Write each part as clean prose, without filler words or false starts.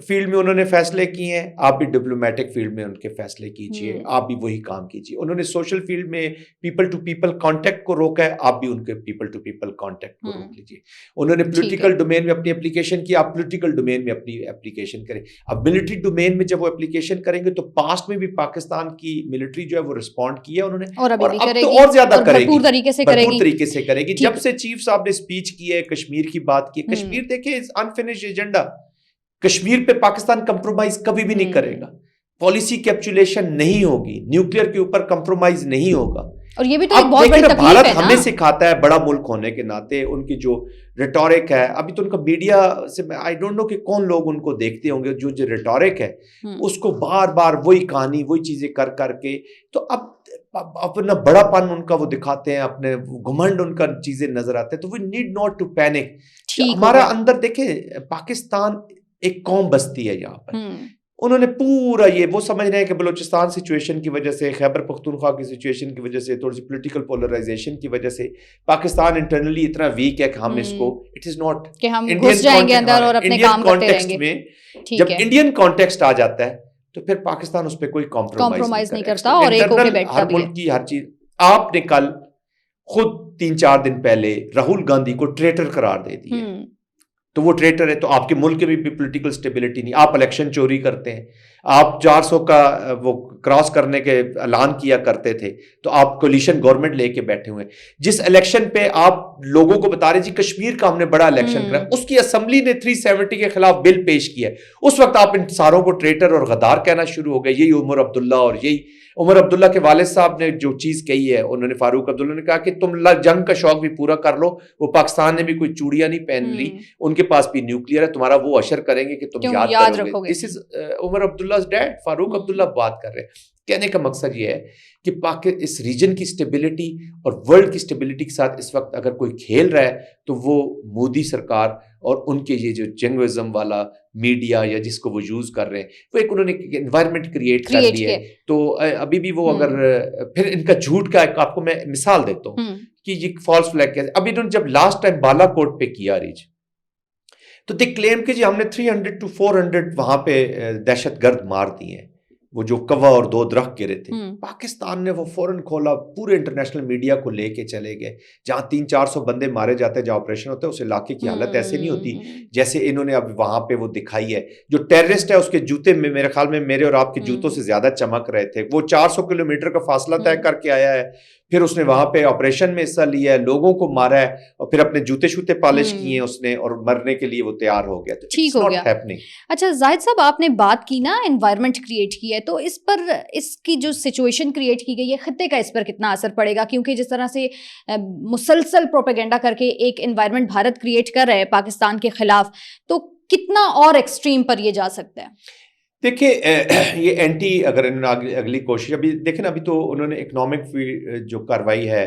Field میں انہوں نے فیصلے کیے ہیں, آپ بھی ڈپلومیٹک فیلڈ میں ان کے فیصلے کیجئے, آپ بھی وہی کام کیجئے. انہوں نے سوشل فیلڈ میں پیپل ٹو پیپل کانٹیکٹ کو روکا ہے, آپ بھی ان کے پیپل ٹو پیپل کانٹیکٹ کو روک لیجئے. انہوں نے پولیٹیکل ڈومین میں اپنی اپلیکیشن کی, آپ پولیٹیکل ڈومین میں اپنی اپلیکیشن کریں. اب ملٹری ڈومین میں جب وہ اپلیکیشن کریں گے تو پاسٹ میں بھی پاکستان کی ملٹری جو ہے وہ رسپونڈ کیا انہوں نے, اور اب تو اور زیادہ کرے گی, بھرپور طریقے سے کرے گی. جب سے چیف صاحب نے اسپیچ کی ہے, کشمیر کی بات کی, کشمیر دیکھیں انفنشڈ ایجنڈا, کشمیر پہ پاکستان کمپرومائز کبھی بھی نہیں کرے گا, پالیسی کیپچولیشن نہیں ہوگی, نیوکلیئر کے اوپر کمپرومائز نہیں ہوگا. اور یہ بھی تو ایک بہت بڑی تکلیف ہے. بھارت ہمیں سکھاتا ہے بڑا ملک ہونے کے ناطے, ان کی جو ریٹورک ہے, ابھی تو ان کا میڈیا سے آئی ڈونٹ نو کہ کون لوگ ان کو دیکھتے ہوں گے, جو ریٹورک ہے اس کو بار بار وہی کہانی وہی چیزیں کر کر کے, تو اب اپنا بڑا پن ان کا وہ دکھاتے ہیں, اپنے گھمنڈ ان کا چیزیں نظر آتے ہیں. تو we need not to panic. ہمارا اندر دیکھیں پاکستان ایک قوم بستی ہے یہاں پر, انہوں نے پورا یہ وہ سمجھ رہے ہیں کہ بلوچستان سچویشن کی وجہ سے, خیبر پختونخوا کی سچویشن کی وجہ سے, تھوڑی سی پولیٹیکل پولرائزیشن کی وجہ سے پاکستان انٹرنلی اتنا ویک ہے کہ ہم اس کو, اٹ از ناٹ کہ ہم گھس جائیں گے اندر اور اپنے کام کرتے رہیں گے. جب انڈین کانٹیکسٹ آ جاتا ہے تو پھر پاکستان اس پہ کوئی کمپرومائز نہیں کرتا, اور ایک ہو کے بیٹھتا بھی ہے. ہر ملک کی ہر چیز, آپ نے کل خود 3-4 دن پہلے راہل گاندھی کو ٹریٹر قرار دے دیا, تو وہ ٹریٹر ہے, تو آپ کے ملک میں بھی پولیٹیکل سٹیبلٹی نہیں. آپ الیکشن چوری کرتے ہیں, آپ 400 کا وہ کراس کرنے کے اعلان کیا کرتے تھے, تو آپ کولیشن گورنمنٹ لے کے بیٹھے ہوئے. جس الیکشن پہ آپ لوگوں کو بتا رہے جی کشمیر کا ہم نے بڑا الیکشن کرا, اس کی اسمبلی نے 370 کے خلاف بل پیش کیا, اس وقت آپ ان ساروں کو ٹریٹر اور غدار کہنا شروع ہو گئے. یہی عمر عبداللہ, اور یہی عمر عبداللہ کے والد صاحب نے جو چیز کہی ہے, انہوں نے فاروق عبداللہ نے کہا کہ تم جنگ کا شوق بھی پورا کر لو, وہ پاکستان نے بھی کوئی چوڑیاں نہیں پہن لی, ان کے پاس بھی نیوکلیئر ہے, تمہارا وہ اشر کریں گے کہ تم یاد کرو گے. دس از عمر عبداللہ's ڈیڈ, فاروق عبداللہ بات کر رہے ہیں. کہنے کا مقصد یہ ہے کہ اس ریجن کی سٹیبلٹی اور ورلڈ کی سٹیبلٹی کے ساتھ اس وقت اگر کوئی کھیل رہا ہے تو وہ مودی سرکار اور ان کے یہ جو جنگوزم والا میڈیا یا جس کو وہ یوز کر رہے ہیں, وہ ایک انہوں نے انوائرمنٹ کریٹ کر لی ہے. تو ابھی بھی وہ اگر پھر ان کا جھوٹ کا آپ کو میں مثال دیتا ہوں کہ یہ فالس فلیگ کیسے, ابھی انہوں نے جب لاسٹ ٹائم بالا کوٹ پہ کیا ریج, تو دے کلیم کہ جی ہم نے 300 to 400 وہاں پہ دہشت گرد مار دیے ہیں, وہ جو کوا اور 2 درخت گرے تھے. پاکستان نے وہ فوراً کھولا, پورے انٹرنیشنل میڈیا کو لے کے چلے گئے. جہاں 300-400 بندے مارے جاتے ہیں, جہاں آپریشن ہوتا ہے, اس علاقے کی حالت ایسے نہیں ہوتی جیسے انہوں نے اب وہاں پہ وہ دکھائی ہے. جو ٹیررسٹ ہے اس کے جوتے میں میرے خیال میں میرے اور آپ کے جوتوں سے زیادہ چمک رہے تھے. وہ 400 کلومیٹر کا فاصلہ طے کر کے آیا ہے, پھر اس نے وہاں پہ آپریشن میں حصہ لیا ہے, لوگوں کو مارا ہے, اور پھر اپنے جوتے شوتے پالش کیے ہیں اس نے, اور مرنے کے لیے وہ تیار ہو گیا. ٹھیک ہو گیا. اچھا زاہد صاحب, آپ نے بات کی نا انوائرمنٹ کریٹ کی ہے, تو اس پر اس کی جو سچویشن کریٹ کی گئی ہے, خطے کا اس پر کتنا اثر پڑے گا؟ کیونکہ جس طرح سے مسلسل پروپیگنڈا کر کے ایک انوائرمنٹ بھارت کریٹ کر رہا ہے پاکستان کے خلاف, تو کتنا اور ایکسٹریم پر یہ جا سکتا ہے؟ دیکھیں یہ اینٹی اگر انہوں نے اگلی کوشش, ابھی دیکھیں ابھی تو انہوں نے اکنامک جو کاروائی ہے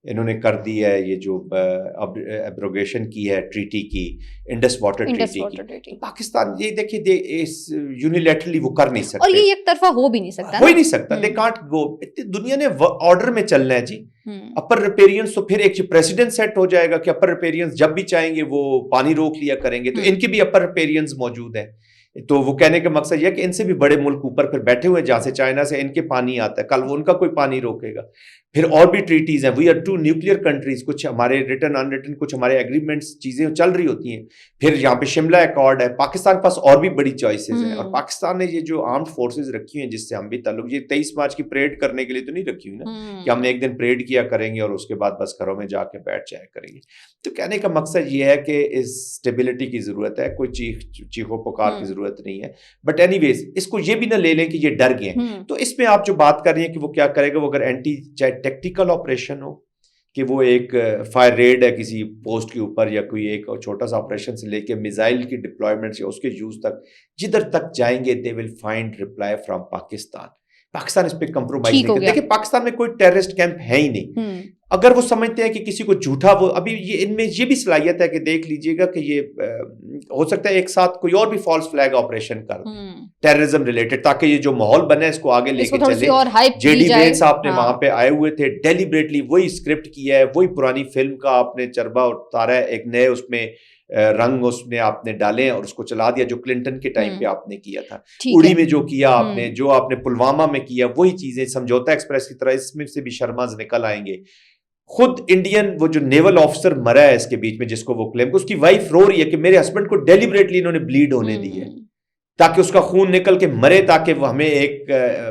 انہوں نے کر دی ہے, یہ جو ایبروگیشن کی ہے ٹریٹی کی, انڈس واٹر ٹریٹی کی. پاکستان یہ دیکھیں یونیلیٹرلی وہ کر نہیں سکتے, اور یہ ایک طرفہ ہو بھی نہیں سکتا, ہو ہی نہیں سکتا. دے کانٹ گو, دنیا نے آرڈر میں چلنا ہے جی. اپر ریپیرینس تو پھر ایک پریسیڈنٹ سیٹ ہو جائے گا کہ اپر ریپیرینس جب بھی چاہیں گے وہ پانی روک لیا کریں گے, تو ان کے بھی اپر ریپیرینس موجود ہیں. تو وہ کہنے کا مقصد یہ کہ ان سے بھی بڑے ملک اوپر پھر بیٹھے ہوئے, جہاں سے چائنا سے ان کے پانی آتا ہے, کل وہ ان کا کوئی پانی روکے گا. پھر اور بھی ٹریٹیز ہیں, وی آر 2 نیوکلیئر کنٹریز, کچھ ہمارے ریٹن ان ریٹن, کچھ ہمارے ایگریمنٹس چیزیں چل رہی ہوتی ہیں. پھر یہاں پہ شملہ ایکارڈ ہے. پاکستان کے پاس اور بھی بڑی چوائسیز ہیں, اور پاکستان نے یہ جو آرمڈ فورسز رکھی ہیں جس سے ہم بھی تعلق, یہ 23 مارچ کی پریڈ کرنے کے لیے تو نہیں رکھی ہوئی نا کہ ہم ایک دن پریڈ کیا کریں گے اور اس کے بعد بس گھروں میں جا کے بیٹھ جایا کریں گے. تو کہنے کا مقصد یہ ہے کہ اس اسٹیبلٹی کی ضرورت ہے, کوئی چیخو پکار کی ضرورت نہیں ہے. بٹ اینی ویز اس کو یہ بھی نہ لے لیں کہ یہ ڈر گئے ہیں. تو اس میں آپ جو بات کر رہی ہیں کہ وہ کیا کرے گا, وہ اگر اینٹی چاہے ٹیکٹیکل آپریشن ہو کہ وہ ایک فائر ریڈ ہے کسی پوسٹ کے اوپر, یا کوئی ایک چھوٹا سا آپریشن سے لے کے میزائل کی ڈپلائمنٹ سے اس کے یوز تک, جدھر تک جائیں گے they will find reply from Pakistan. Pakistan اس پہ کمپرومائز نہیں کرتا. دیکھیں پاکستان میں کوئی ٹیررسٹ کیمپ ہے ہی نہیں. اگر وہ سمجھتے ہیں کہ کسی کو جھوٹا, وہ ابھی یہ ان میں یہ بھی صلاحیت ہے کہ دیکھ لیجئے گا کہ یہ ہو سکتا ہے ایک ساتھ کوئی اور بھی فالس فلیگ آپریشن کر ٹیررزم ریلیٹڈ, تاکہ یہ جو ماحول بنا ہے اس کو آگے لے کے چلے. جے ڈی وین صاحب نے وہاں پہ آئے ہوئے تھے, ڈیلیبریٹلی وہی اسکرپٹ کیا ہے, وہی پرانی فلم کا آپ نے چربا اتارا ہے, ایک نئے اس میں رنگ اس نے آپ نے ڈالے اور اس کو چلا دیا, جو کلنٹن کے ٹائم پہ آپ نے کیا تھا. ٹھیک اڑی ہے. میں جو کیا آپ نے, جو آپ نے پلوامہ میں کیا, وہی چیزیں سمجھوتا ایکسپریس کی طرح اس میں سے بھی شرماز نکل آئیں گے. خود انڈین وہ جو نیول آفیسر مرا ہے اس کے بیچ میں, جس کو وہ کلیم, اس کی وائف رو رہی ہے کہ میرے ہسبینڈ کو ڈیلیبریٹلی انہوں نے بلیڈ ہونے دی ہے تاکہ اس کا خون نکل کے مرے, تاکہ وہ ہمیں ایک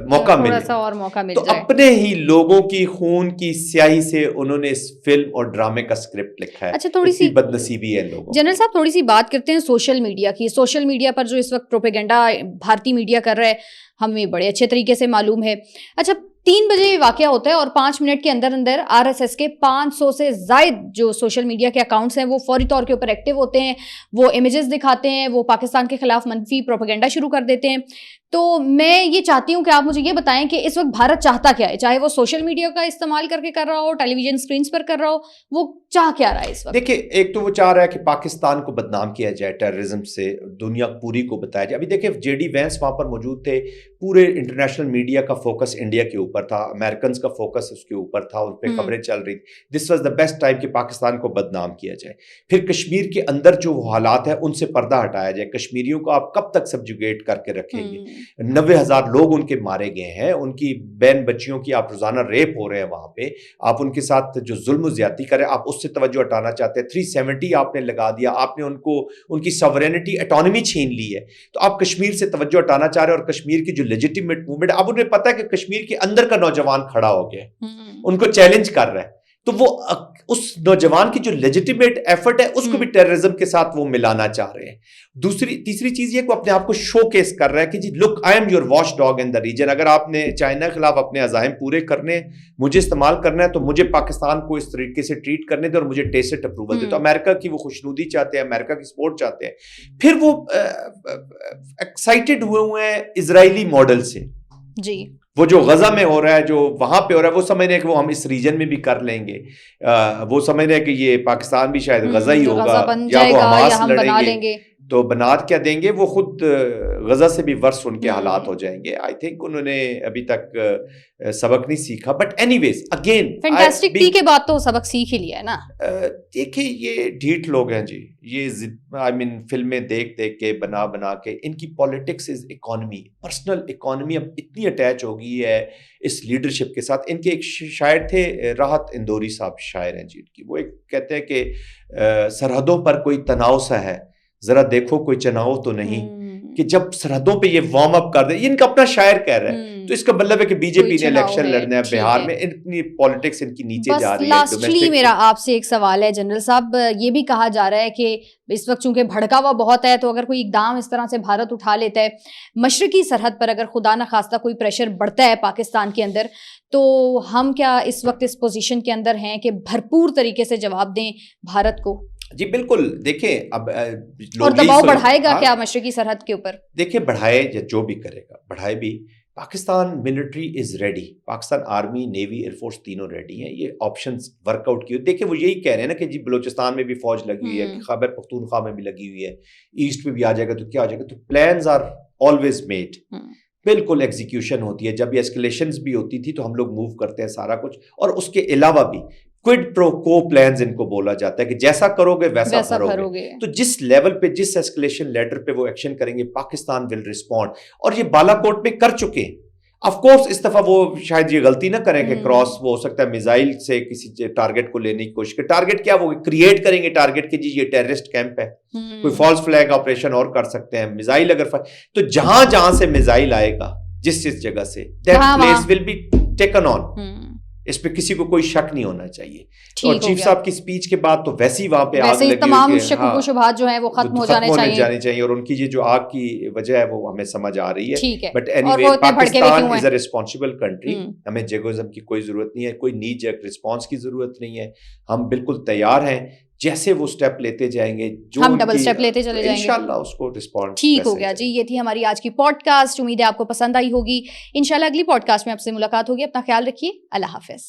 موقع ملے. تھوڑا سا اور موقع مل تو جائے. اپنے ہی لوگوں کی خون کی سیاہی سے انہوں نے اس فلم اور ڈرامے کا اسکرپٹ لکھا ہے. اچھا, تھوڑی سی بد نصیبی ہے لوگوں. جنرل صاحب تھوڑی سی بات کرتے ہیں سوشل میڈیا کی. سوشل میڈیا پر جو اس وقت پروپیگنڈا بھارتی میڈیا کر رہا ہے ہمیں بڑے اچھے طریقے سے معلوم ہے. اچھا, 3 بجے واقعہ ہوتا ہے اور 5 منٹ کے اندر اندر RSS کے 500 سے زائد جو سوشل میڈیا کے اکاؤنٹس ہیں وہ فوری طور کے اوپر ایکٹیو ہوتے ہیں, وہ امیجز دکھاتے ہیں, وہ پاکستان کے خلاف منفی پروپیگنڈا شروع کر دیتے ہیں. تو میں یہ چاہتی ہوں کہ آپ مجھے یہ بتائیں کہ اس وقت بھارت چاہتا کیا ہے, چاہے وہ سوشل میڈیا کا استعمال کر کے کر رہا ہو, ٹیلی ویژن اسکرینس پر کر رہا ہو, وہ چاہ کیا رہا ہے اس وقت؟ دیکھیں, ایک تو وہ چاہ رہا ہے کہ پاکستان کو بدنام کیا جائے, ٹیررزم سے دنیا پوری کو بتایا جائے. ابھی دیکھیں JD وینس وہاں پر موجود تھے, پورے انٹرنیشنل میڈیا کا فوکس انڈیا کے اوپر تھا, امریکنز کا فوکس اس کے اوپر تھا, ان پہ خبریں چل رہی تھی. This was the best time کہ پاکستان کو بدنام کیا جائے. پھر کشمیر کے اندر جو حالات ہیں ان سے پردہ ہٹایا جائے. کشمیریوں کو آپ کب تک سبجوگیٹ کر کے رکھیں گے؟ 90,000 لوگ ان کے مارے گئے ہیں, ان کی بہن بچیوں کی آپ روزانہ ریپ ہو رہے ہیں وہاں پہ, آپ ان کے ساتھ جو ظلم و زیادتی کریں آپ اس سے توجہ ہٹانا چاہتے ہیں. 370 آپ نے لگا دیا, آپ نے ان کو ان کی سورینٹی اٹانومی چھین لی ہے, تو آپ کشمیر سے توجہ ہٹانا چاہ رہے ہیں. اور کشمیر کی جو لیجیٹیمیٹ موومنٹ, اب انہیں پتا ہے کہ کشمیر کے اندر کا نوجوان کھڑا ہو گیا, ان کو چیلنج کر رہا ہے, تو وہ اس نوجوان کی جو لیجیٹیمیٹ ایفرٹ ہے اس کو بھی ٹیررزم کے ساتھ وہ ملانا چاہ رہے ہیں. تیسری چیز یہ کہ وہ اپنے آپ کو شو کیس کر رہا ہے کہ جی look I am your watchdog in the region. اگر آپ نے چائنا کے خلاف اپنے عزائم پورے کرنے, مجھے استعمال کرنا ہے, تو مجھے پاکستان کو اس طریقے سے ٹریٹ کرنے دے اور مجھے ٹیسٹ اپروول دے. تو امریکہ کی وہ خوشنودی چاہتے ہیں, امریکہ کی سپورٹ چاہتے ہیں. پھر وہ ایکسائٹیڈ ہوئے ہیں اسرائیلی ماڈل سے. جی, وہ جو غزہ میں ہو رہا ہے, جو وہاں پہ ہو رہا ہے, وہ سمجھ رہے ہیں کہ وہ ہم اس ریجن میں بھی کر لیں گے. وہ سمجھ رہے ہیں کہ یہ پاکستان بھی شاید غزہ ہی ہوگا, یا وہ حماس لڑیں گے, تو بنات کیا دیں گے, وہ خود غزہ سے بھی ورس ان کے حالات ہو جائیں گے. آئی تھنک انہوں نے ابھی تک سبق نہیں سیکھا. But anyways again fantastic ٹی کے بعد تو سبق سیکھ ہی لیا ہے نا. دیکھیں یہ ڈھیٹ لوگ ہیں جی, یہ آئی مین فلمیں دیکھ دیکھ کے بنا کے, ان کی politics is economy, personal economy اب اتنی اٹیچ ہو گئی ہے اس لیڈرشپ کے ساتھ. ان کے ایک شاعر تھے, راحت اندوری صاحب شاعر ہیں جی, کی وہ ایک کہتے ہیں کہ سرحدوں پر کوئی تناؤ سا ہے, ذرا دیکھو کوئی چناؤ تو نہیں, کہ جب سرحدوں پہ یہ وارم اپ کر دے. یہ ان کا اپنا شاعر کہہ رہا ہے, تو اس کا مطلب ہے کہ بی جے پی نے الیکشن لڑنا ہے بہار میں, اتنی پالیٹکس ان کی نیچے جا رہی ہے. لاسٹلی میرا آپ سے ایک سوال ہے جنرل صاحب, یہ بھی کہا جا رہا ہے کہ اس وقت چونکہ بھڑکا ہوا بہت ہے, تو اگر کوئی اقدام اس طرح سے بھارت اٹھا لیتا ہے, مشرقی سرحد پر اگر خدا نخواستہ کوئی پریشر بڑھتا ہے پاکستان کے اندر, تو ہم کیا اس وقت اس پوزیشن کے اندر ہیں کہ بھرپور طریقے سے جواب دیں بھارت کو؟ جی بالکل. دیکھیں اب اور دباؤ بڑھائے گا کیا مشرقی سرحد کے اوپر؟ دیکھیں بڑھائے یا جو بھی کرے گا, بڑھائے بھی. Pakistan military is ready, Pakistan army, navy, air force تینوں ریڈی ہیں. یہ آپشنز ورک آؤٹ کیے. دیکھیں وہ یہی کہہ رہے ہیں نا کہ جی بلوچستان میں بھی فوج لگی ہوئی ہے, خیبر پختونخوا میں بھی لگی ہوئی ہے, ایسٹ میں بھی آ جائے گا تو کیا ہو جائے گا. تو پلانز آر آلویز میڈ, بالکل ایگزیکیوشن ہوتی ہے. جب یہ ایسکلیشنز بھی ہوتی تھی تو ہم لوگ موو کرتے ہیں سارا کچھ, اور اس کے علاوہ بھی کوئڈ پرو کو پلانز ان کو بولا جاتا ہے کہ جیسا کرو گے ویسا بھرو گے. تو جس لیول پہ, جس ایسکلیشن لیڈر پہ وہ ایکشن کریں گے, پاکستان ول ریسپونڈ. اور یہ بالا کوٹ میں کر چکے ہیں. آف کورس اس دفعہ وہ شاید یہ غلطی نہ کریں کہ کراس, وہ ہو سکتا ہے میزائل سے کسی ٹارگٹ کو لینے کی کوشش کرے. ٹارگٹ کیا وہ کریٹ کریں گے ٹارگٹ کہ جی یہ ٹیررسٹ کیمپ ہے, کوئی فالس فلیگ آپریشن اور کر سکتے ہیں. میزائل اگر تو جہاں سے میزائل آئے گا, جس جگہ سے, that place will be taken on. اس پہ کسی کو کوئی شک نہیں ہونا چاہیے. اور چیف صاحب کی سپیچ کے بعد تو ویسے ہی وہاں پہ آگ لگی, تمام شک و شبہات جو ہیں وہ ختم ہو جانے چاہیے, اور ان کی یہ جو آگ کی وجہ ہے وہ ہمیں سمجھ آ رہی ہے. But any way Pakistan is a responsible country, ہمیں جیگوزم کی کوئی ضرورت نہیں ہے, کوئی نی جیک رسپانس کی ضرورت نہیں ہے. ہم بالکل تیار ہیں, جیسے وہ سٹیپ لیتے جائیں گے, جو ہم ڈبل سٹیپ لیتے چلے جائیں گے انشاءاللہ اس کو رسپانس. ٹھیک ہو گیا جی. یہ تھی ہماری آج کی پوڈ کاسٹ, امید ہے آپ کو پسند آئی ہوگی. انشاءاللہ اگلی پوڈ کاسٹ میں آپ سے ملاقات ہوگی. اپنا خیال رکھیے, اللہ حافظ.